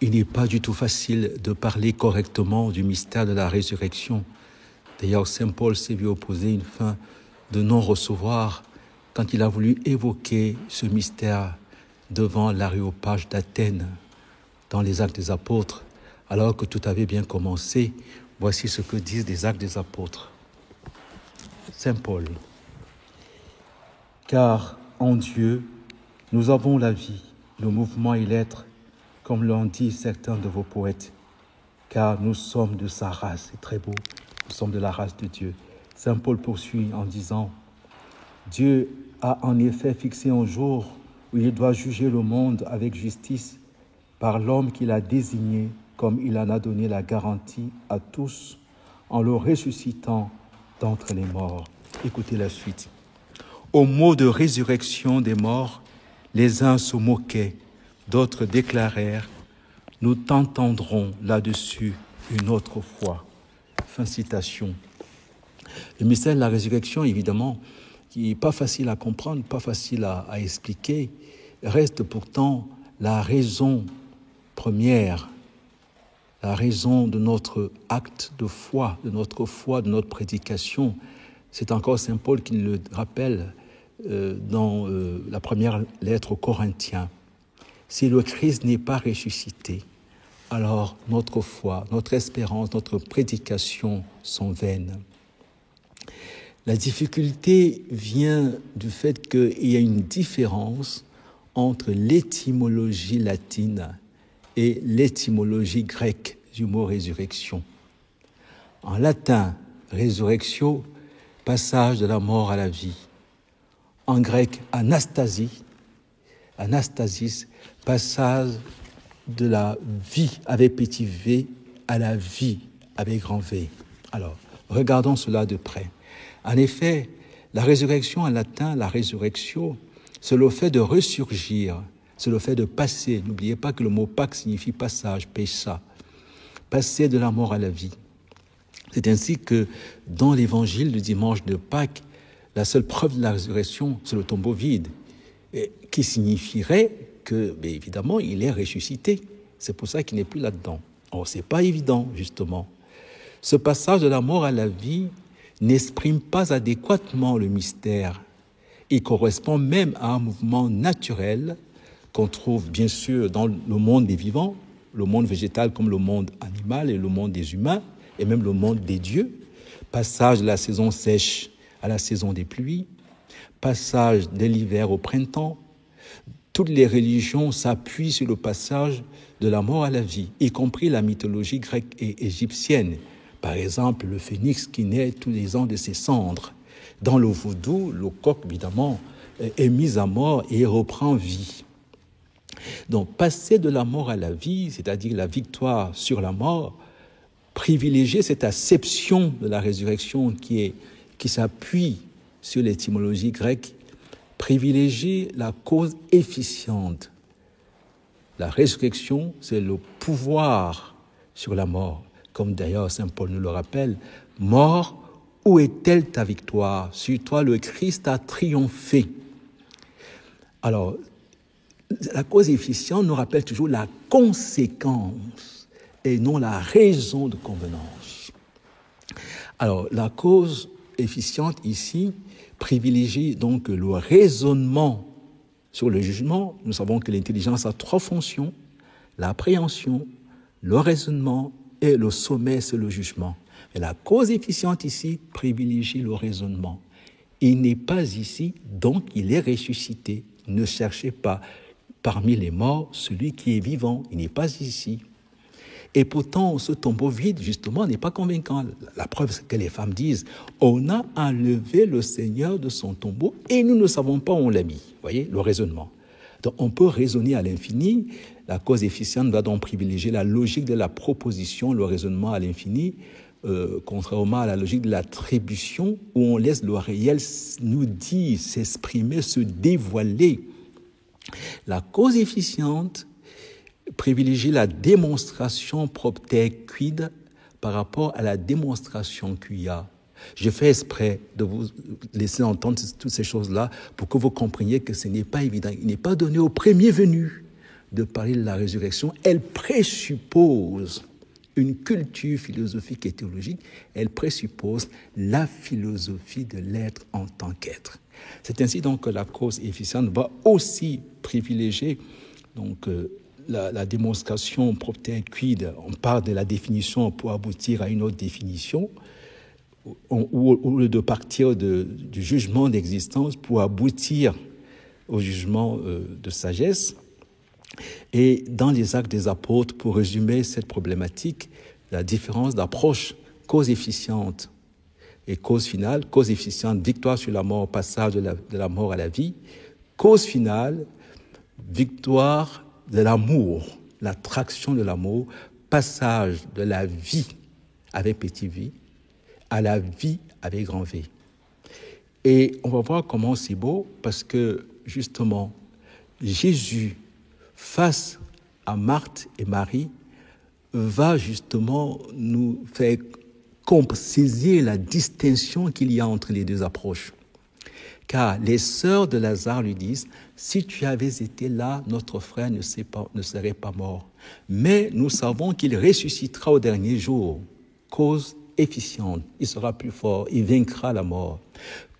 Il n'est pas du tout facile de parler correctement du mystère de la résurrection. D'ailleurs, saint Paul s'est vu opposer une fin de non-recevoir quand il a voulu évoquer ce mystère devant l'Aréopage d'Athènes dans les Actes des Apôtres. Alors que tout avait bien commencé, voici ce que disent les Actes des Apôtres. Saint Paul. Car en Dieu, nous avons la vie, le mouvement et l'être, comme l'ont dit certains de vos poètes, car nous sommes de sa race. C'est très beau, nous sommes de la race de Dieu. Saint Paul poursuit en disant, Dieu a en effet fixé un jour où il doit juger le monde avec justice par l'homme qu'il a désigné, comme il en a donné la garantie à tous, en le ressuscitant d'entre les morts. Écoutez la suite. Au mot de résurrection des morts, les uns se moquaient, d'autres déclarèrent « Nous t'entendrons là-dessus une autre fois ». Fin citation. Le mystère de la résurrection, évidemment, qui n'est pas facile à comprendre, pas facile à expliquer, reste pourtant la raison première, la raison de notre acte de foi, de notre prédication. C'est encore saint Paul qui le rappelle dans la première lettre aux Corinthiens. Si le Christ n'est pas ressuscité, alors notre foi, notre espérance, notre prédication sont vaines. La difficulté vient du fait qu'il y a une différence entre l'étymologie latine et l'étymologie grecque du mot résurrection. En latin, résurrectio, passage de la mort à la vie. En grec, anastasis, passage de la vie avec petit v à la vie avec grand V. Alors, regardons cela de près. En effet, la résurrection en latin, la resurrectio, c'est le fait de ressurgir, c'est le fait de passer. N'oubliez pas que le mot Pâques signifie passage, pécha, passer de la mort à la vie. C'est ainsi que dans l'évangile du dimanche de Pâques, la seule preuve de la résurrection, c'est le tombeau vide, qui signifierait que, bien évidemment, il est ressuscité. C'est pour ça qu'il n'est plus là-dedans. Or, ce n'est pas évident, justement. Ce passage de la mort à la vie n'exprime pas adéquatement le mystère. Il correspond même à un mouvement naturel qu'on trouve bien sûr dans le monde des vivants, le monde végétal comme le monde animal et le monde des humains, et même le monde des dieux. Passage de la saison sèche à la saison des pluies, passage de l'hiver au printemps. Toutes les religions s'appuient sur le passage de la mort à la vie, y compris la mythologie grecque et égyptienne. Par exemple, le phénix qui naît tous les ans de ses cendres. Dans le vaudou, le coq, évidemment, est mis à mort et reprend vie. Donc, passer de la mort à la vie, c'est-à-dire la victoire sur la mort, privilégier cette acception de la résurrection qui s'appuie sur l'étymologie grecque, privilégier la cause efficiente. La résurrection, c'est le pouvoir sur la mort. Comme d'ailleurs saint Paul nous le rappelle, « Mort, où est-elle ta victoire? Sur toi, le Christ a triomphé. » Alors, la cause efficiente nous rappelle toujours la conséquence et non la raison de convenance. Alors, la cause efficiente ici privilégie donc le raisonnement sur le jugement. Nous savons que l'intelligence a trois fonctions, l'appréhension, le raisonnement et le sommet, c'est le jugement. Mais la cause efficiente ici privilégie le raisonnement. Il n'est pas ici, donc il est ressuscité. Ne cherchez pas parmi les morts celui qui est vivant. Il n'est pas ici. Et pourtant, ce tombeau vide, justement, n'est pas convaincant. La preuve, c'est que les femmes disent « On a enlevé le Seigneur de son tombeau et nous ne savons pas où on l'a mis. » Vous voyez, le raisonnement. Donc, on peut raisonner à l'infini. La cause efficiente va donc privilégier la logique de la proposition, le raisonnement à l'infini, contrairement à la logique de l'attribution, où on laisse le réel nous dire, s'exprimer, se dévoiler. La cause efficiente privilégie la démonstration propter quid par rapport à la démonstration quia. Je fais exprès de vous laisser entendre toutes ces choses-là pour que vous compreniez que ce n'est pas évident. Il n'est pas donné au premier venu de parler de la résurrection, elle présuppose une culture philosophique et théologique, elle présuppose la philosophie de l'être en tant qu'être. C'est ainsi donc que la cause efficiente va aussi privilégier donc, la démonstration propter quid. On part de la définition pour aboutir à une autre définition, ou au lieu de partir du jugement d'existence pour aboutir au jugement de sagesse. Et dans les Actes des Apôtres, pour résumer cette problématique, la différence d'approche cause efficiente et cause finale, cause efficiente, victoire sur la mort, passage de la mort à la vie, cause finale, victoire de l'amour, l'attraction de l'amour, passage de la vie avec petit v à la vie avec grand V. Et on va voir comment c'est beau, parce que justement, Jésus, face à Marthe et Marie, va justement nous faire saisir la distinction qu'il y a entre les deux approches. Car les sœurs de Lazare lui disent, si tu avais été là, notre frère ne serait pas mort. Mais nous savons qu'il ressuscitera au dernier jour. Cause efficiente, il sera plus fort, il vaincra la mort.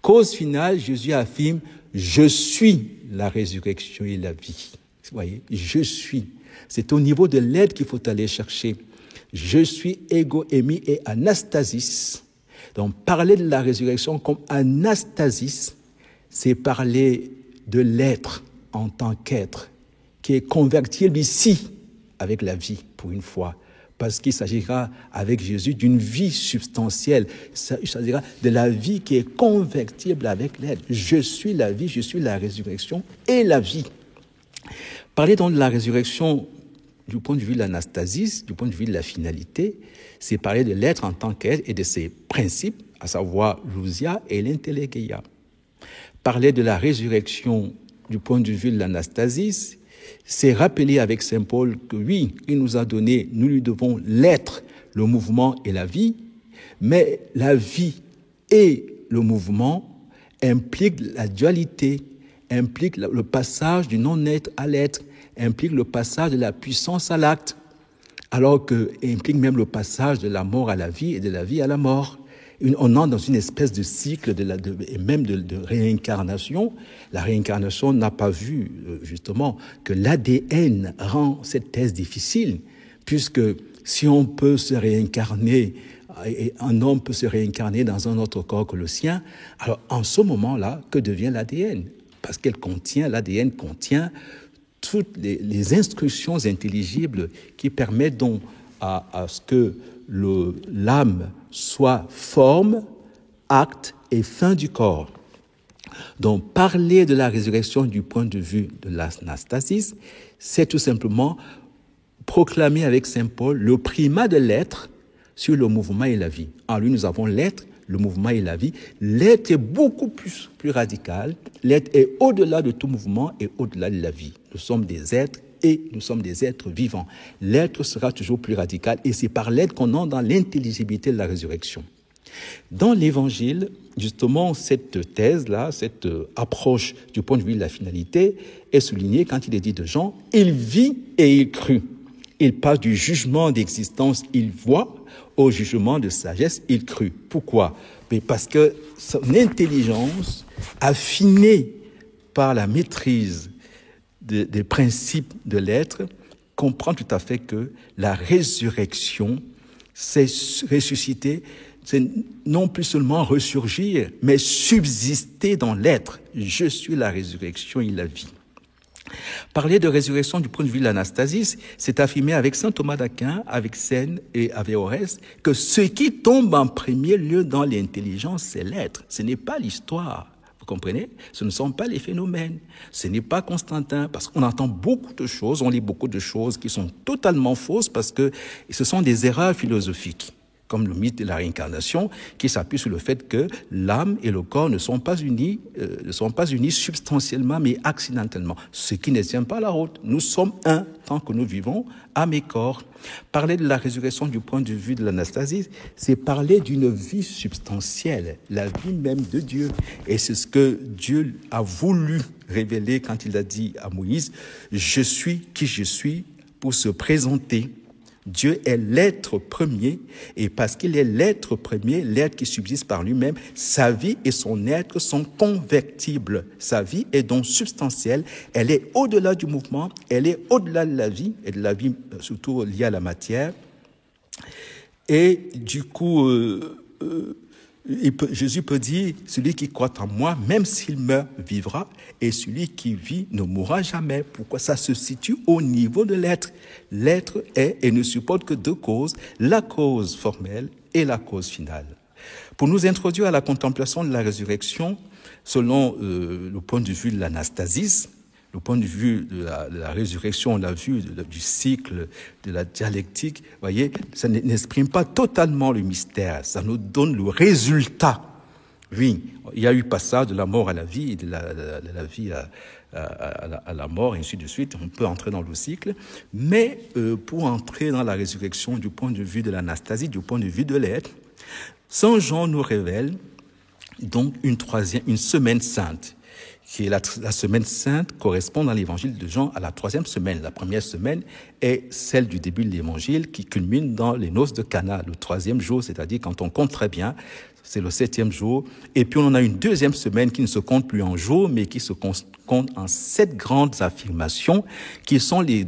Cause finale, Jésus affirme, je suis la résurrection et la vie. Vous voyez, je suis. C'est au niveau de l'aide qu'il faut aller chercher. Je suis ego émi et anastasis. Donc, parler de la résurrection comme anastasis, c'est parler de l'être en tant qu'être, qui est convertible ici avec la vie, pour une fois. Parce qu'il s'agira avec Jésus d'une vie substantielle. Il s'agira de la vie qui est convertible avec l'être. Je suis la vie, je suis la résurrection et la vie. Parler donc de la résurrection du point de vue de l'anastasis, du point de vue de la finalité, c'est parler de l'être en tant qu'être et de ses principes, à savoir l'ousia et l'intellegeia. Parler de la résurrection du point de vue de l'anastasis, c'est rappeler avec saint Paul que oui, il nous a donné, nous lui devons l'être, le mouvement et la vie, mais la vie et le mouvement impliquent la dualité, impliquent le passage du non-être à l'être, impliquent le passage de la puissance à l'acte, alors que implique même le passage de la mort à la vie et de la vie à la mort. On entre dans une espèce de cycle et même de réincarnation. La réincarnation n'a pas vu, justement, que l'ADN rend cette thèse difficile, puisque si on peut se réincarner, et un homme peut se réincarner dans un autre corps que le sien, alors en ce moment-là, que devient l'ADN? Parce l'ADN contient toutes les instructions intelligibles qui permettent donc à ce que l'âme soit forme, acte et fin du corps. Donc, parler de la résurrection du point de vue de l'anastasis, c'est tout simplement proclamer avec saint Paul le primat de l'être sur le mouvement et la vie. En lui, nous avons l'être, le mouvement et la vie. L'être est beaucoup plus radical. L'être est au-delà de tout mouvement et au-delà de la vie. Nous sommes des êtres et nous sommes des êtres vivants. L'être sera toujours plus radical et c'est par l'être qu'on entre dans l'intelligibilité de la résurrection. Dans l'Évangile, justement, cette thèse-là, cette approche du point de vue de la finalité est soulignée quand il est dit de Jean, il vit et il crut. Il passe du jugement d'existence, il voit, au jugement de sagesse, il crut. Pourquoi? Parce que son intelligence, affinée par la maîtrise des principes de l'être, comprend tout à fait que la résurrection, c'est ressusciter, c'est non plus seulement ressurgir, mais subsister dans l'être. Je suis la résurrection et la vie. Parler de résurrection du point de vue de l'anastasis, c'est affirmer avec saint Thomas d'Aquin, avec Sène et Averroès, que ce qui tombe en premier lieu dans l'intelligence, c'est l'être. Ce n'est pas l'histoire. Vous comprenez? Ce ne sont pas les phénomènes. Ce n'est pas Constantin, parce qu'on entend beaucoup de choses, on lit beaucoup de choses qui sont totalement fausses parce que ce sont des erreurs philosophiques, comme le mythe de la réincarnation, qui s'appuie sur le fait que l'âme et le corps ne sont pas unis substantiellement, mais accidentellement, ce qui ne tient pas la route. Nous sommes un tant que nous vivons, âme et corps. Parler de la résurrection du point de vue de l'anastasie, c'est parler d'une vie substantielle, la vie même de Dieu. Et c'est ce que Dieu a voulu révélé quand il a dit à Moïse, « Je suis qui je suis » pour se présenter. Dieu est l'être premier, et parce qu'il est l'être premier, l'être qui subsiste par lui-même, sa vie et son être sont convertibles. Sa vie est donc substantielle, elle est au-delà du mouvement, elle est au-delà de la vie, et de la vie surtout liée à la matière. Et du coup, Jésus peut dire, celui qui croit en moi, même s'il meurt, vivra, et celui qui vit ne mourra jamais. Pourquoi? Ça se situe au niveau de l'être. L'être est et ne supporte que deux causes, la cause formelle et la cause finale. Pour nous introduire à la contemplation de la résurrection, selon le point de vue de l'anastasis, le point de vue de la résurrection, on l'a vu, du cycle, de la dialectique, vous voyez, ça n'exprime pas totalement le mystère, ça nous donne le résultat. Oui, il y a eu passage de la mort à la vie, de la vie à la mort, et ainsi de suite. On peut entrer dans le cycle, mais pour entrer dans la résurrection du point de vue de l'anastasie, du point de vue de l'être, Saint Jean nous révèle donc une semaine sainte, qui est la semaine sainte correspond dans l'évangile de Jean à la troisième semaine. La première semaine est celle du début de l'évangile qui culmine dans les noces de Cana, le troisième jour, c'est-à-dire quand on compte très bien, c'est le 7e jour. Et puis on en a une deuxième semaine qui ne se compte plus en jours, mais qui se compte en 7 grandes affirmations qui sont les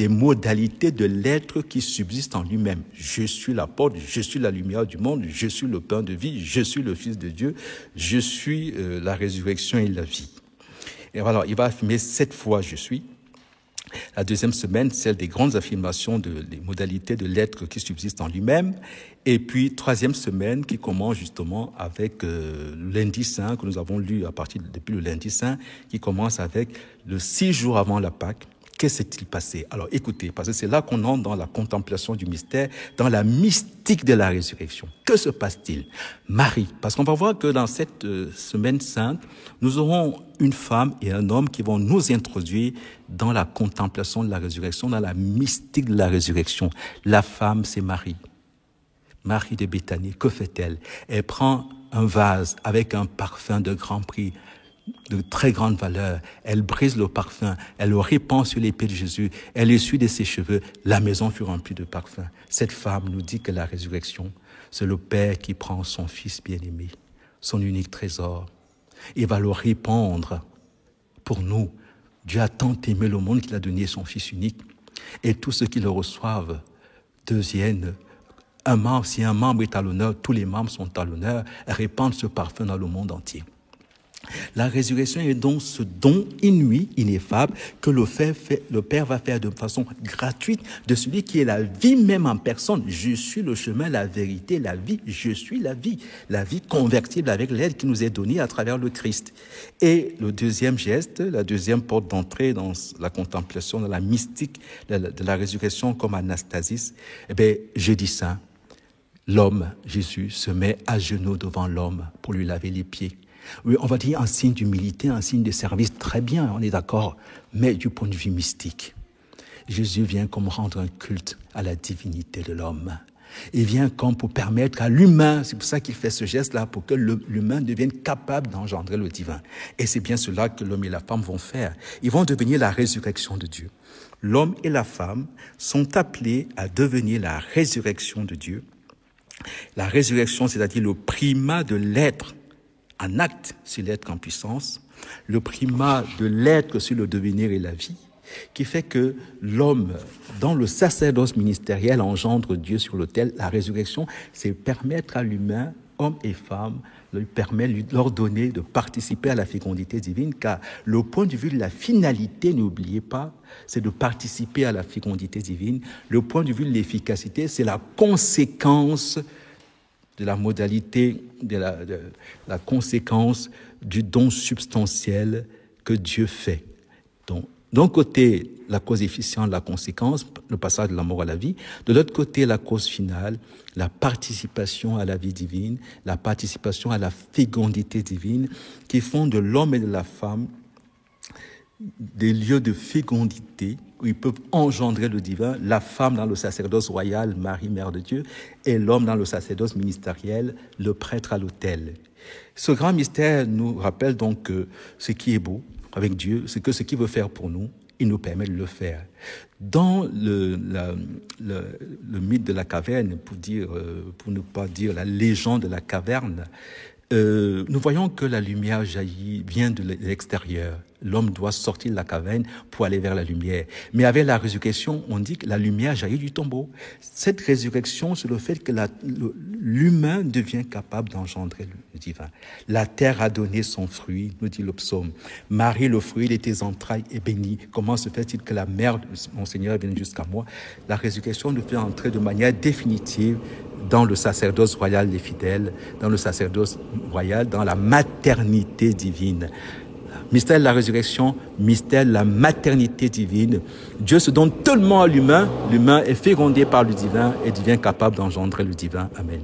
modalités de l'être qui subsiste en lui-même. Je suis la porte, je suis la lumière du monde, je suis le pain de vie, je suis le Fils de Dieu, je suis la résurrection et la vie. Et voilà, il va affirmer 7 fois je suis. La deuxième semaine, celle des grandes affirmations des modalités de l'être qui subsiste en lui-même. Et puis, troisième semaine qui commence justement avec le lundi saint que nous avons lu depuis le lundi saint, qui commence avec le 6 jours avant la Pâque. Que s'est-il passé? Alors écoutez, parce que c'est là qu'on entre dans la contemplation du mystère, dans la mystique de la résurrection. Que se passe-t-il? Marie, parce qu'on va voir que dans cette semaine sainte, nous aurons une femme et un homme qui vont nous introduire dans la contemplation de la résurrection, dans la mystique de la résurrection. La femme, c'est Marie. Marie de Béthanie, que fait-elle? Elle prend un vase avec un parfum de grand prix, de très grande valeur. Elle brise le parfum, elle le répand sur les pieds de Jésus, elle essuie de ses cheveux. La maison fut remplie de parfum. Cette femme nous dit que la résurrection, c'est le Père qui prend son Fils bien-aimé, son unique trésor. Il va le répandre pour nous. Dieu a tant aimé le monde qu'il a donné son Fils unique. Et tous ceux qui le reçoivent deviennent un membre. Si un membre est à l'honneur, tous les membres sont à l'honneur, répandent ce parfum dans le monde entier. La résurrection est donc ce don inouï, ineffable, que le Père va faire de façon gratuite de celui qui est la vie même en personne. Je suis le chemin, la vérité, la vie. Je suis la vie convertible avec l'aide qui nous est donnée à travers le Christ. Et le deuxième geste, la deuxième porte d'entrée dans la contemplation, dans la mystique de la résurrection comme anastasis, jeudi saint, l'homme, Jésus, se met à genoux devant l'homme pour lui laver les pieds. Oui, on va dire un signe d'humilité, un signe de service, très bien, on est d'accord, mais du point de vue mystique. Jésus vient comme rendre un culte à la divinité de l'homme. Il vient comme pour permettre à l'humain, c'est pour ça qu'il fait ce geste-là, pour que l'humain devienne capable d'engendrer le divin. Et c'est bien cela que l'homme et la femme vont faire. Ils vont devenir la résurrection de Dieu. L'homme et la femme sont appelés à devenir la résurrection de Dieu. La résurrection, c'est-à-dire le primat de l'être en acte sur l'être en puissance, le primat de l'être sur le devenir et la vie, qui fait que l'homme, dans le sacerdoce ministériel, engendre Dieu sur l'autel. La résurrection, c'est permettre à l'humain, homme et femme, leur donner de participer à la fécondité divine, car le point de vue de la finalité, n'oubliez pas, c'est de participer à la fécondité divine. Le point de vue de l'efficacité, c'est la conséquence de la modalité, de la conséquence du don substantiel que Dieu fait. Donc, d'un côté, la cause efficiente, la conséquence, le passage de la mort à la vie. De l'autre côté, la cause finale, la participation à la vie divine, la participation à la fécondité divine, qui font de l'homme et de la femme des lieux de fécondité où ils peuvent engendrer le divin, la femme dans le sacerdoce royal, Marie, Mère de Dieu, et l'homme dans le sacerdoce ministériel, le prêtre à l'autel. Ce grand mystère nous rappelle donc que ce qui est beau avec Dieu, c'est que ce qu'il veut faire pour nous, il nous permet de le faire. Dans le mythe de la caverne, pour ne pas dire la légende de la caverne, nous voyons que la lumière vient de l'extérieur. L'homme doit sortir de la caverne pour aller vers la lumière. Mais avec la résurrection, on dit que la lumière jaillit du tombeau. Cette résurrection, c'est le fait que l'humain devient capable d'engendrer le divin. La terre a donné son fruit, nous dit le psaume. Marie, le fruit de tes entrailles, est béni. Comment se fait-il que la mère de mon Seigneur vienne jusqu'à moi? La résurrection nous fait entrer de manière définitive dans le sacerdoce royal des fidèles, dans le sacerdoce royal, dans la maternité divine. Mystère de la résurrection, mystère de la maternité divine. Dieu se donne tellement à l'humain, l'humain est fécondé par le divin et devient capable d'engendrer le divin. Amen.